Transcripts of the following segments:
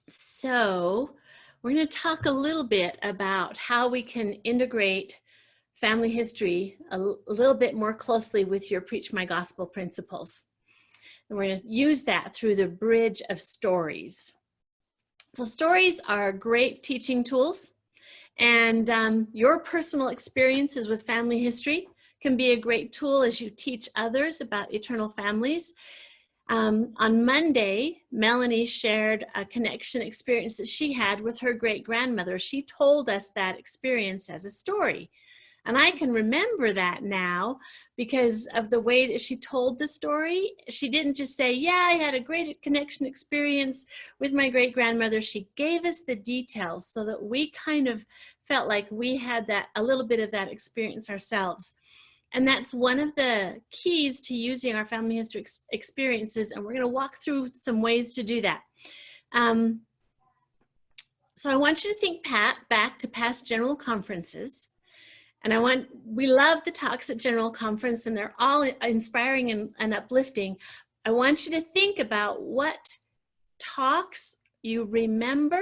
So we're going to talk a little bit about how we can integrate family history a little bit more closely with your Preach My Gospel principles. And we're going to use that through the bridge of stories. So stories are great teaching tools, and your personal experiences with family history can be a great tool as you teach others about eternal families. On Monday, Melanie shared a connection experience that she had with her great-grandmother. She told us that experience as a story. And I can remember that now because of the way that she told the story. She didn't just say, yeah, I had a great connection experience with my great-grandmother. She gave us the details so that we kind of felt like we had a little bit of that experience ourselves. And that's one of the keys to using our family history experiences. And we're going to walk through some ways to do that. So I want you to think back to past general conferences. And we love the talks at General Conference, and they're all inspiring and uplifting. I want you to think about what talks you remember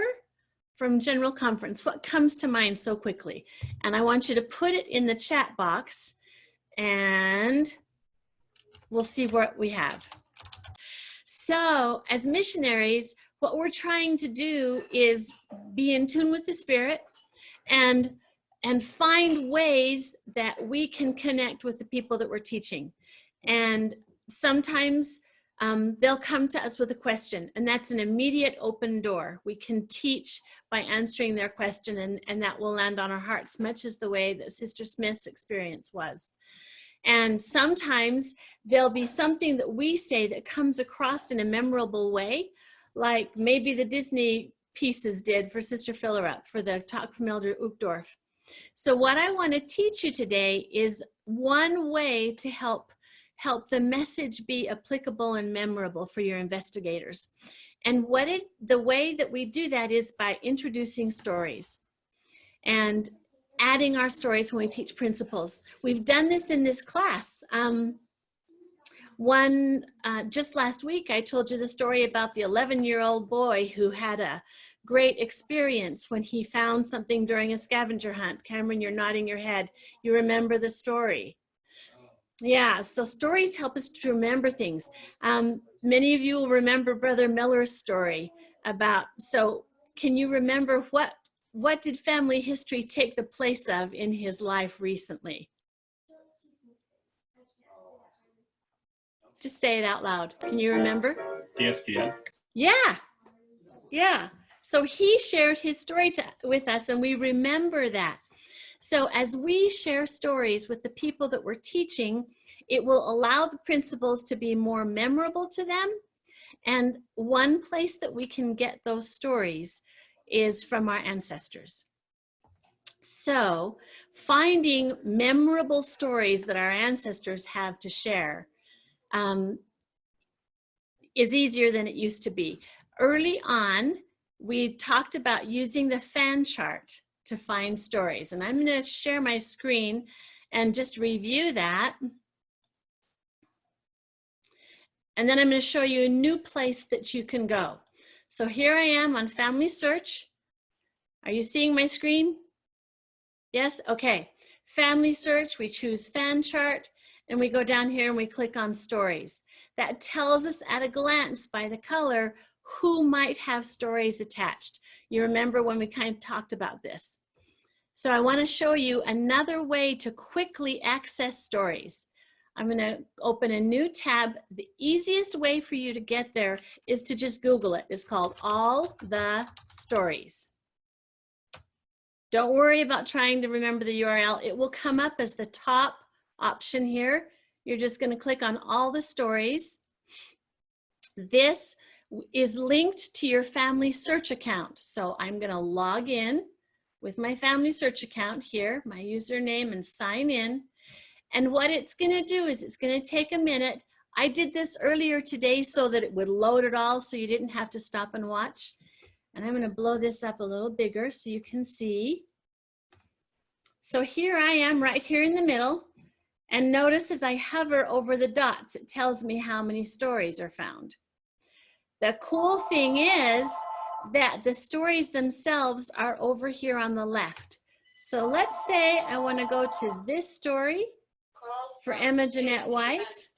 from General Conference, what comes to mind so quickly. And I want you to put it in the chat box, and we'll see what we have. So as missionaries, what we're trying to do is be in tune with the Spirit and find ways that we can connect with the people that we're teaching. And sometimes they'll come to us with a question, and that's an immediate open door. We can teach by answering their question, and that will land on our hearts, much as the way that Sister Smith's experience was. And sometimes there'll be something that we say that comes across in a memorable way, like maybe the Disney pieces did for Sister Fillerup for the talk from Elder Uchtdorf. So what I want to teach you today is one way to help the message be applicable and memorable for your investigators. And the way that we do that is by introducing stories and adding our stories when we teach principles. We've done this in this class. Just last week, I told you the story about the 11-year-old boy who had a great experience when he found something during a scavenger hunt. Cameron, you're nodding your head. You remember the story. Yeah, so stories help us to remember things. Many of you will remember Brother Miller's story so can you remember what did family history take the place of in his life recently? Just say it out loud. Can you remember? ESPN. Yeah. So he shared his story with us, and we remember that. So as we share stories with the people that we're teaching, it will allow the principles to be more memorable to them. And one place that we can get those stories is from our ancestors. So finding memorable stories that our ancestors have to share is easier than it used to be. Early on, we talked about using the fan chart to find stories. And I'm going to share my screen and just review that. And then I'm going to show you a new place that you can go. So here I am on Family Search. Are you seeing my screen? Yes? Okay. Family Search, we choose Fan Chart, and we go down here and we click on Stories. That tells us at a glance by the color who might have stories attached. You remember when we kind of talked about this. So I want to show you another way to quickly access stories. I'm going to open a new tab. The easiest way for you to get there is to just Google it. It's called All the Stories. Don't worry about trying to remember the URL. It will come up as the top option here. You're just going to click on All the Stories. This is linked to your Family Search account. So I'm going to log in with my Family Search account here, my username, and sign in. And what it's going to do is it's going to take a minute. I did this earlier today so that it would load it all so you didn't have to stop and watch. And I'm going to blow this up a little bigger so you can see. So here I am right here in the middle. And notice as I hover over the dots, it tells me how many stories are found. The cool thing is that the stories themselves are over here on the left. So let's say I want to go to this story for Emma Jeanette White.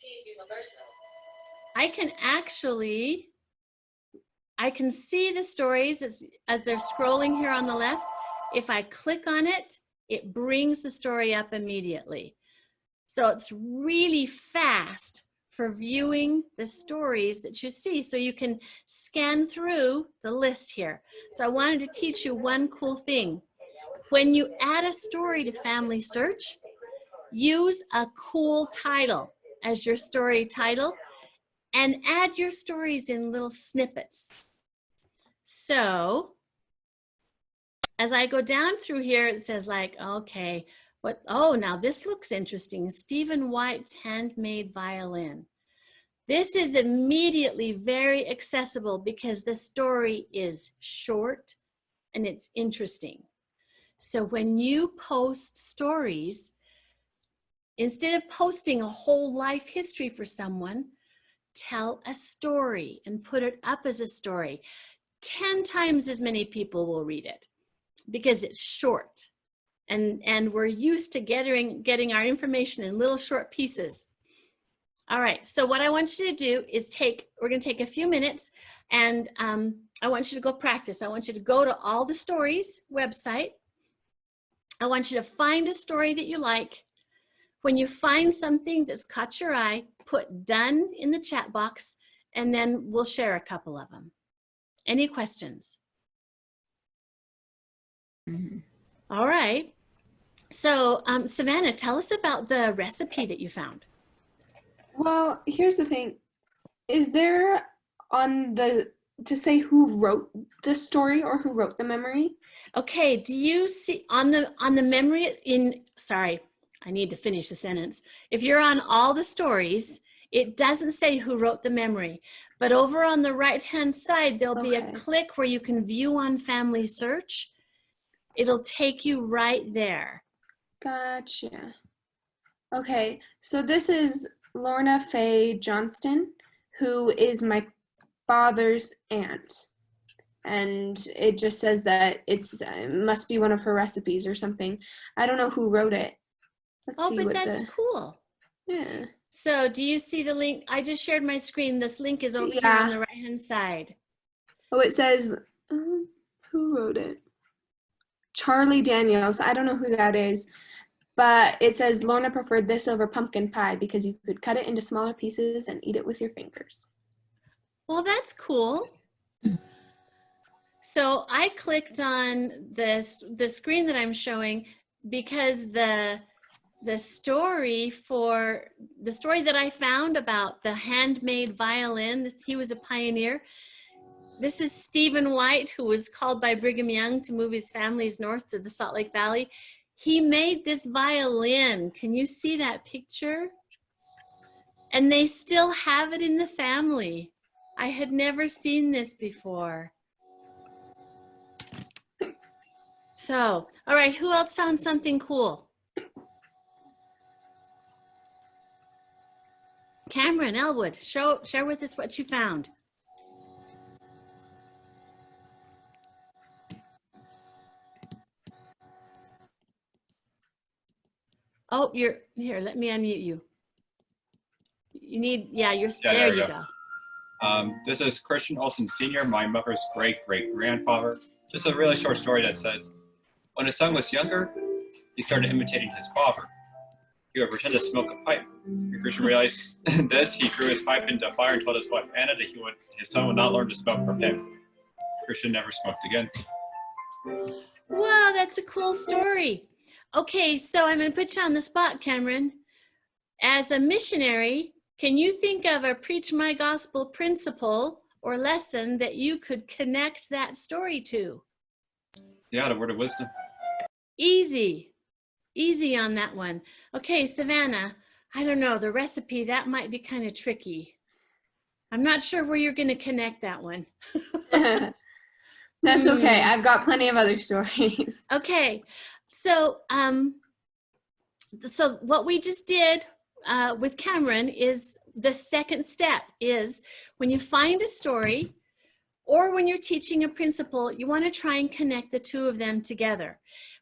I can see the stories as they're scrolling here on the left. If I click on it, it brings the story up immediately. So it's really fast for viewing the stories that you see. So you can scan through the list here. So I wanted to teach you one cool thing. When you add a story to Family Search, use a cool title as your story title and add your stories in little snippets. So as I go down through here, it says like, okay, now this looks interesting. Stephen White's Handmade Violin. This is immediately very accessible because the story is short and it's interesting. So when you post stories, instead of posting a whole life history for someone, tell a story and put it up as a story. 10 times as many people will read it because it's short. And we're used to getting our information in little short pieces. All right, so what I want you to do is we're gonna take a few minutes and I want you to go practice. I want you to go to All the Stories website. I want you to find a story that you like. When you find something that's caught your eye, put done in the chat box and then we'll share a couple of them. Any questions? Mm-hmm. All right. So, Savannah, tell us about the recipe that you found. Well, here's the thing. Is there to say who wrote the story or who wrote the memory? Okay, do you see on the memory sorry, I need to finish the sentence. If you're on All the Stories, it doesn't say who wrote the memory, but over on the right-hand side, there'll be a click where you can view on Family Search. It'll take you right there. Gotcha. Okay, so this is Lorna Faye Johnston, who is my father's aunt. And it just says that it must be one of her recipes or something. I don't know who wrote it. Let's see, but that's cool. Yeah. So do you see the link? I just shared my screen. This link is over here on the right-hand side. Oh, it says, who wrote it? Charlie Daniels. I don't know who that is. But it says Lorna preferred this over pumpkin pie because you could cut it into smaller pieces and eat it with your fingers. Well, that's cool. So I clicked on the screen that I'm showing because the story that I found about the handmade violin, he was a pioneer. This is Stephen White, who was called by Brigham Young to move his families north to the Salt Lake Valley. He made this violin. Can you see that picture? And they still have it in the family. I had never seen this before. So, all right, who else found something cool? Cameron, Elwood, share with us what you found. Oh, you're here. Let me unmute you. You need, there you go. This is Christian Olson Sr., my mother's great-great-grandfather. This is a really short story that says, when his son was younger, he started imitating his father. He would pretend to smoke a pipe. When Christian realized this, he threw his pipe into a fire and told his wife Anna that his son would not learn to smoke from him. Christian never smoked again. Wow, that's a cool story. Okay, so I'm going to put you on the spot, Cameron. As a missionary, can you think of a preach my gospel principle or lesson that you could connect that story to? Yeah, the word of wisdom. Easy on that one. Okay, Savannah, I don't know, the recipe, that might be kind of tricky. I'm not sure where you're going to connect that one. That's okay. I've got plenty of other stories. Okay, so what we just did with Cameron is the second step is when you find a story, Or when you're teaching a principle, you want to try and connect the two of them together.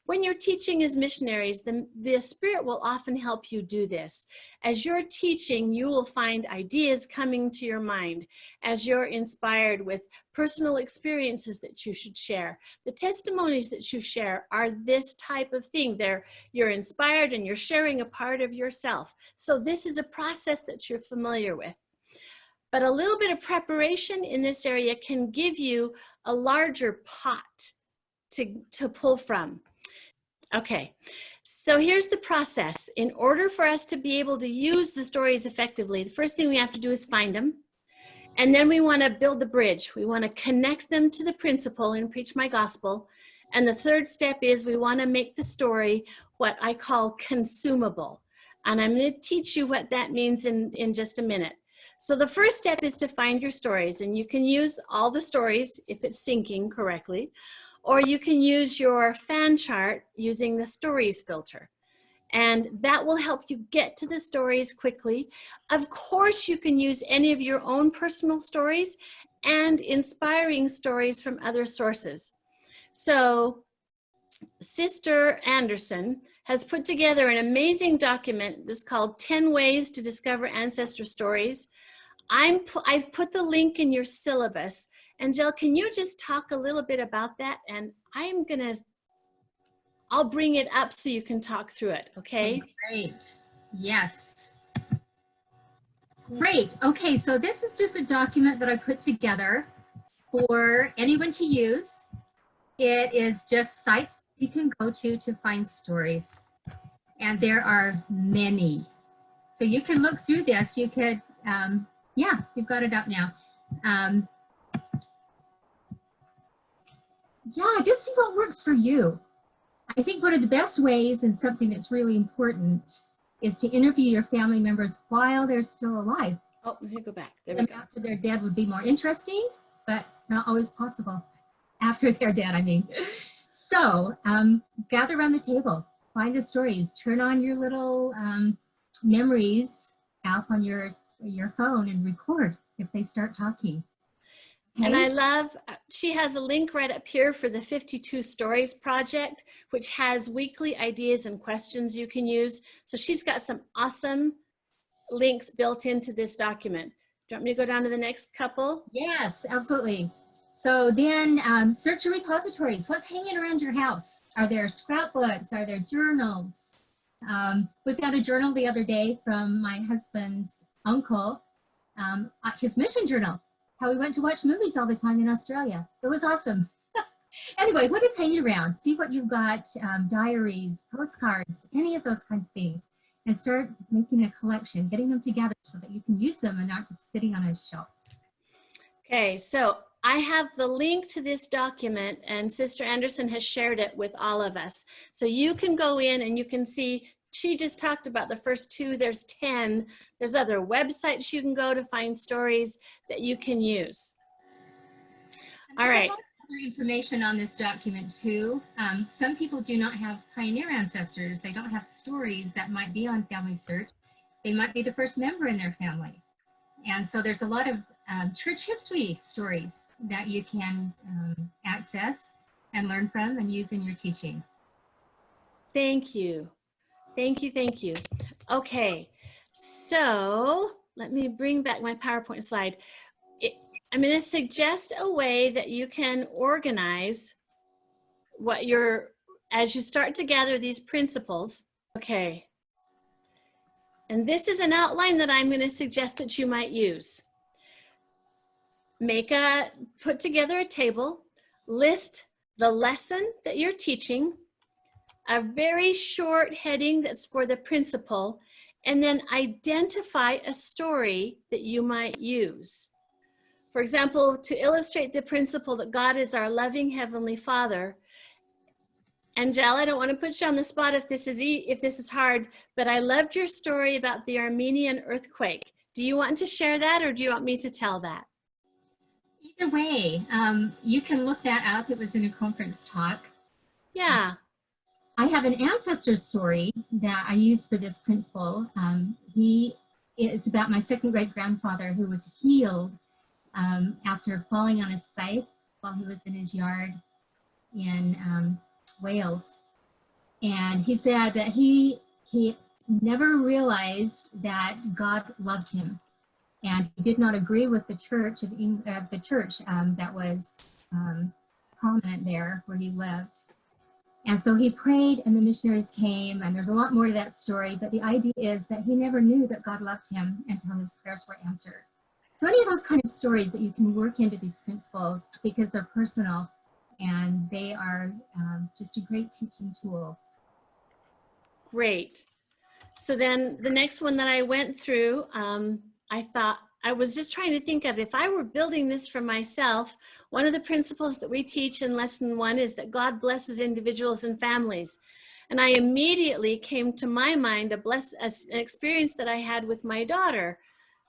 When you're teaching as missionaries, the Spirit will often help you do this. As you're teaching, you will find ideas coming to your mind as you're inspired with personal experiences that you should share. The testimonies that you share are this type of thing. You're inspired and you're sharing a part of yourself. So this is a process that you're familiar with. But a little bit of preparation in this area can give you a larger pot to pull from. Okay, so here's the process. In order for us to be able to use the stories effectively, the first thing we have to do is find them. And then we want to build the bridge. We want to connect them to the principle and preach my gospel. And the third step is we want to make the story what I call consumable. And I'm going to teach you what that means in just a minute. So the first step is to find your stories, and you can use all the stories if it's syncing correctly, or you can use your fan chart using the stories filter. And that will help you get to the stories quickly. Of course, you can use any of your own personal stories and inspiring stories from other sources. So Sister Anderson has put together an amazing document that's called 10 Ways to Discover Ancestor Stories. I've put the link in your syllabus. Angel, can you just talk a little bit about that? And I'll bring it up so you can talk through it, okay? Great. Yes. Great. Okay, so this is just a document that I put together for anyone to use. It is just sites you can go to find stories. And there are many. So you can look through this. You could, yeah, you've got it up now. Yeah, just see what works for you. I think one of the best ways, and something that's really important, is to interview your family members while they're still alive. Oh, let me go back. There we And go. after they're dead would be more interesting, but not always possible. After they're dead, I mean. So gather around the table, find the stories, turn on your little memories app on your phone and record if they start talking. Okay? And I love, she has a link right up here for the 52 Stories Project, which has weekly ideas and questions you can use. So she's got some awesome links built into this document. Do you want me to go down to the next couple? Yes, absolutely. So then search your repositories. What's hanging around your house? Are there scrapbooks? Are there journals? We found a journal the other day from my husband's uncle, his mission journal, how we went to watch movies all the time in Australia. It was awesome. Anyway, what is hanging around? See what you've got, diaries, postcards, any of those kinds of things, and start making a collection, getting them together so that you can use them and not just sitting on a shelf. Okay, so I have the link to this document, and Sister Anderson has shared it with all of us. So you can go in and you can see, she just talked about the first two, there's 10. There's other websites you can go to find stories that you can use. All right. Other information on this document too. Some people do not have pioneer ancestors. They don't have stories that might be on Family Search. They might be the first member in their family. And so there's a lot of church history stories that you can access and learn from and use in your teaching. Thank you. Thank you, thank you. Okay, so let me bring back my PowerPoint slide. I'm going to suggest a way that you can organize as you start to gather these principles. Okay. And this is an outline that I'm going to suggest that you might use. Put together a table, list the lesson that you're teaching, a very short heading that's for the principle, and then identify a story that you might use. For example, to illustrate the principle that God is our loving Heavenly Father. Angel, I don't want to put you on the spot if this is hard, but I loved your story about the Armenian earthquake. Do you want to share that, or do you want me to tell that? Either way, you can look that up. It was in a conference talk. Yeah. I have an ancestor story that I use for this principle. He is about my second great grandfather who was healed after falling on a scythe while he was in his yard in Wales. And he said that he never realized that God loved him, and he did not agree with the church that was prominent there where he lived. And so he prayed, and the missionaries came, and there's a lot more to that story, but the idea is that he never knew that God loved him until his prayers were answered. So any of those kind of stories that you can work into these principles, because they're personal and they are just a great teaching tool. Great. So then the next one that I went through, I thought, I was just trying to think of, if I were building this for myself, one of the principles that we teach in lesson 1 is that God blesses individuals and families. And I immediately came to my mind an experience that I had with my daughter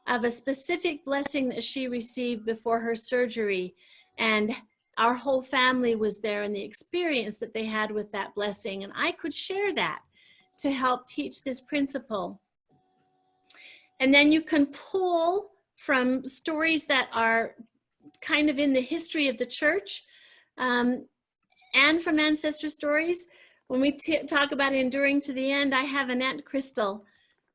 of a specific blessing that she received before her surgery. And our whole family was there, and the experience that they had with that blessing. And I could share that to help teach this principle. And then you can pull from stories that are kind of in the history of the church, and from ancestor stories. When we talk about enduring to the end, I have an Aunt Crystal,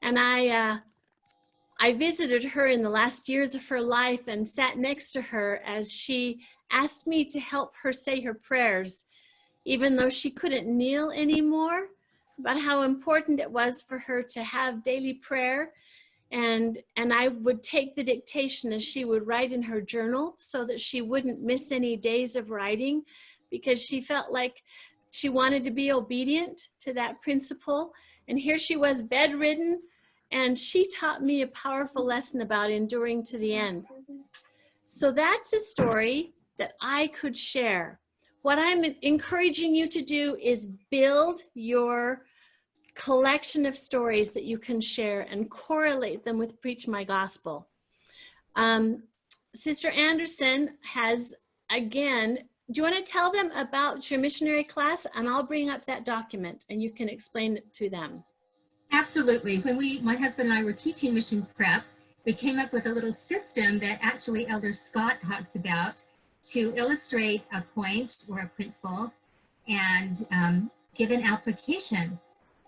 and I visited her in the last years of her life and sat next to her as she asked me to help her say her prayers, even though she couldn't kneel anymore, about how important it was for her to have daily prayer. And I would take the dictation as she would write in her journal so that she wouldn't miss any days of writing, because she felt like she wanted to be obedient to that principle. And here she was bedridden, and she taught me a powerful lesson about enduring to the end. So that's a story that I could share. What I'm encouraging you to do is build your collection of stories that you can share and correlate them with Preach My Gospel. Sister Anderson has, again, do you want to tell them about your missionary class? And I'll bring up that document and you can explain it to them. Absolutely. When my husband and I were teaching mission prep, we came up with a little system that actually Elder Scott talks about to illustrate a point or a principle and give an application.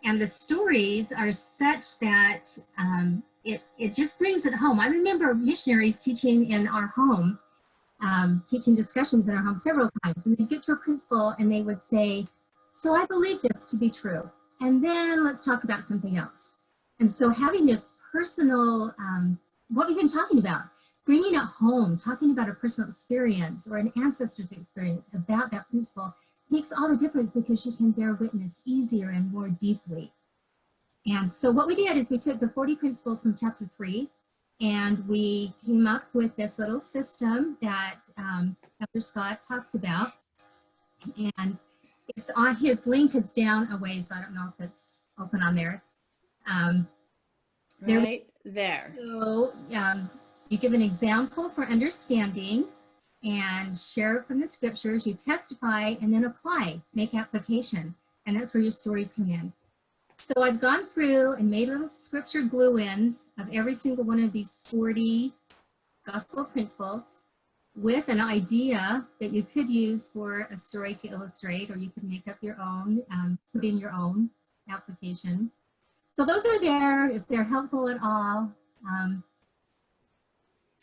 And the stories are such that it just brings it home. I remember missionaries teaching in our home, teaching discussions in our home several times, and they'd get to a principle and they would say, so I believe this to be true, and then let's talk about something else. And so having this personal, what we've been talking about, bringing it home, talking about a personal experience or an ancestor's experience about that principle makes all the difference, because you can bear witness easier and more deeply. And so what we did is we took the 40 principles from chapter 3, and we came up with this little system that Elder Scott talks about. And it's on, his link is down a ways. I don't know if it's open on there. Right there. So you give an example for understanding and share it from the scriptures. You testify and then apply, make application. And that's where your stories come in. So I've gone through and made little scripture glue-ins of every single one of these 40 gospel principles with an idea that you could use for a story to illustrate, or you could make up your own, put in your own application. So those are there if they're helpful at all.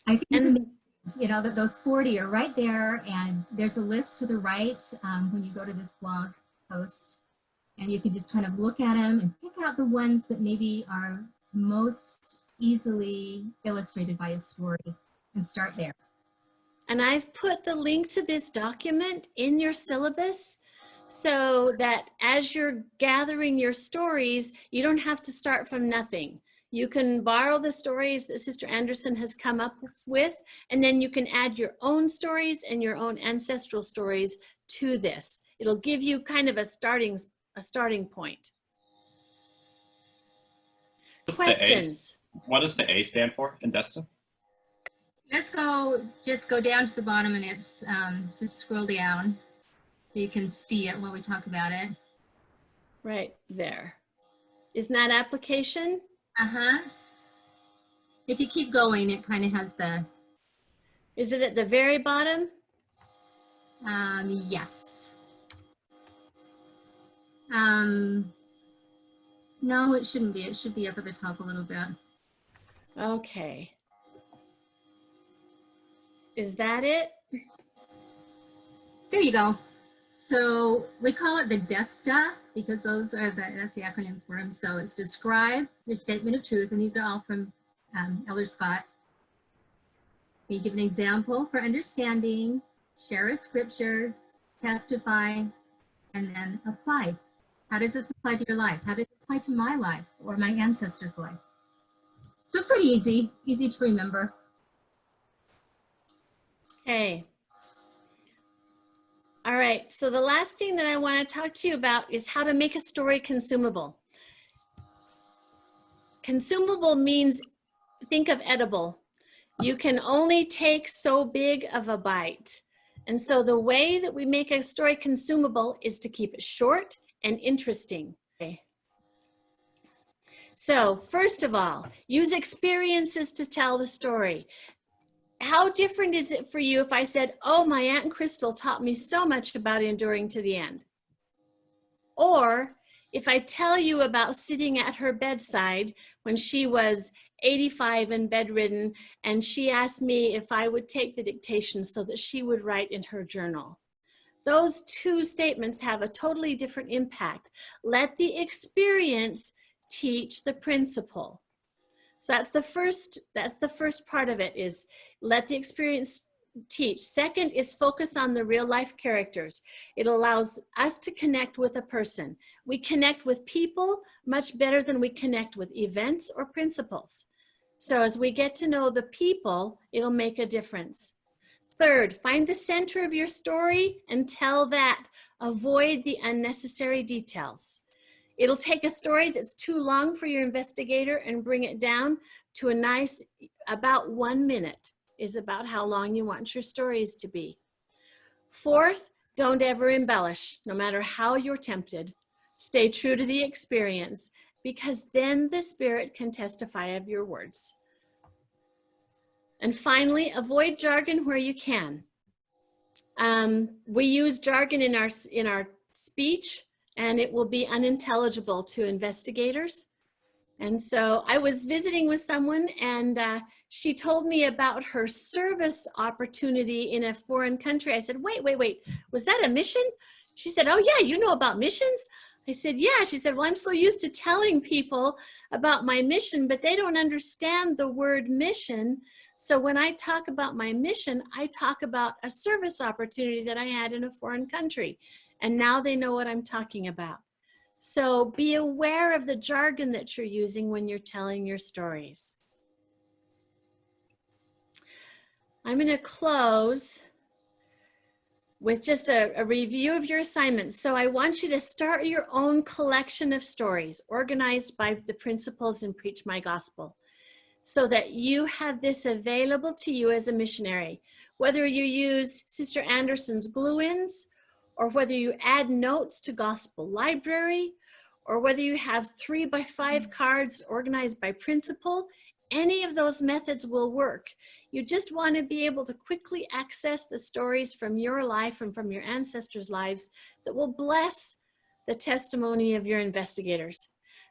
I think it's amazing, you know, that those 40 are right there, and there's a list to the right when you go to this blog post, and you can just kind of look at them and pick out the ones that maybe are most easily illustrated by a story and start there. And I've put the link to this document in your syllabus so that as you're gathering your stories, you don't have to start from nothing. You can borrow the stories that Sister Anderson has come up with, and then you can add your own stories and your own ancestral stories to this. It'll give you kind of a starting point. Questions? What does the A stand for in Destin? Let's go, just go down to the bottom, and it's just scroll down so you can see it when we talk about it. Right there. Isn't that application? Uh-huh. If you keep going, it kind of has the... Is it at the very bottom? Yes. No, it shouldn't be. It should be up at the top a little bit. Okay. Is that it? There you go. So we call it the DESTA because that's the acronyms for them. So it's describe your statement of truth, and these are all from Elder Scott. You give an example for understanding, share a scripture, testify, and then apply. How does this apply to your life? How does it apply to my life or my ancestors' life? So it's pretty easy to remember. Okay. All right, so the last thing that I want to talk to you about is how to make a story consumable. Consumable means, think of edible. You can only take so big of a bite. And so the way that we make a story consumable is to keep it short and interesting. Okay. So first of all, use experiences to tell the story. How different is it for you if I said, oh, my Aunt Crystal taught me so much about enduring to the end? Or if I tell you about sitting at her bedside when she was 85 and bedridden, and she asked me if I would take the dictation so that she would write in her journal. Those two statements have a totally different impact. Let the experience teach the principle. So that's the first part of it, is let the experience teach. Second is focus on the real life characters. It allows us to connect with a person. We connect with people much better than we connect with events or principles. So as we get to know the people, it'll make a difference. Third, find the center of your story and tell that. Avoid the unnecessary details. It'll take a story that's too long for your investigator and bring it down to a nice, about 1 minute is about how long you want your stories to be. Fourth, don't ever embellish, no matter how you're tempted. Stay true to the experience, because then the Spirit can testify of your words. And finally, avoid jargon where you can. We use jargon in our speech, and it will be unintelligible to investigators. And so I was visiting with someone, and she told me about her service opportunity in a foreign country. I said, wait, was that a mission? She said, oh yeah, you know about missions? I said, yeah. She said, well, I'm so used to telling people about my mission, but they don't understand the word mission. So when I talk about my mission, I talk about a service opportunity that I had in a foreign country. And now they know what I'm talking about. So be aware of the jargon that you're using when you're telling your stories. I'm going to close with just a review of your assignments. So I want you to start your own collection of stories organized by the principles in Preach My Gospel, so that you have this available to you as a missionary. Whether you use Sister Anderson's glue-ins, or whether you add notes to Gospel Library, or whether you have 3x5 cards organized by principle, any of those methods will work. You just want to be able to quickly access the stories from your life and from your ancestors' lives that will bless the testimony of your investigators.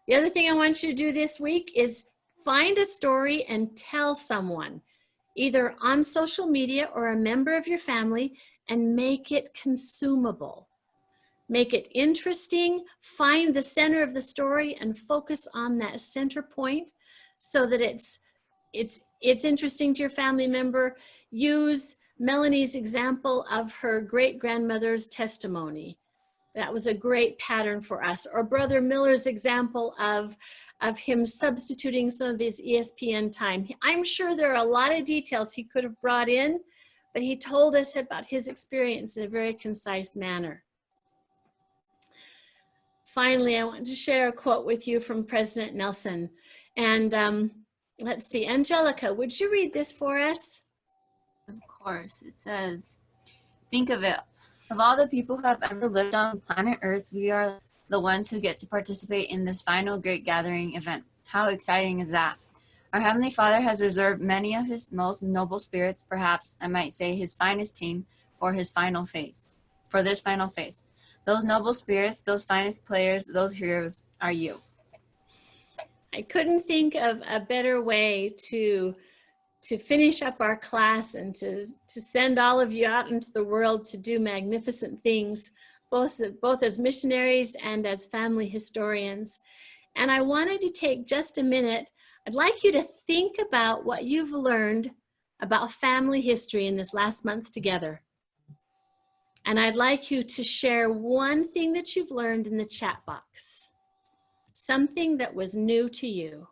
The other thing I want you to do this week is find a story and tell someone, either on social media or a member of your family, and make it consumable. Make it interesting, find the center of the story and focus on that center point so that it's interesting to your family member. Use Melanie's example of her great-grandmother's testimony. That was a great pattern for us. Or Brother Miller's example of him substituting some of his ESPN time. I'm sure there are a lot of details he could have brought in, but he told us about his experience in a very concise manner. Finally, I want to share a quote with you from President Nelson. And let's see, Angelica, would you read this for us? Of course. It says, think of it. Of all the people who have ever lived on planet Earth, we are the ones who get to participate in this final great gathering event. How exciting is that? Our Heavenly Father has reserved many of his most noble spirits, perhaps I might say his finest team, for his final phase. For this final phase. Those noble spirits, those finest players, those heroes are you. I couldn't think of a better way to finish up our class and to send all of you out into the world to do magnificent things, both as missionaries and as family historians. And I wanted to take just a minute. I'd like you to think about what you've learned about family history in this last month together. And I'd like you to share one thing that you've learned in the chat box, something that was new to you.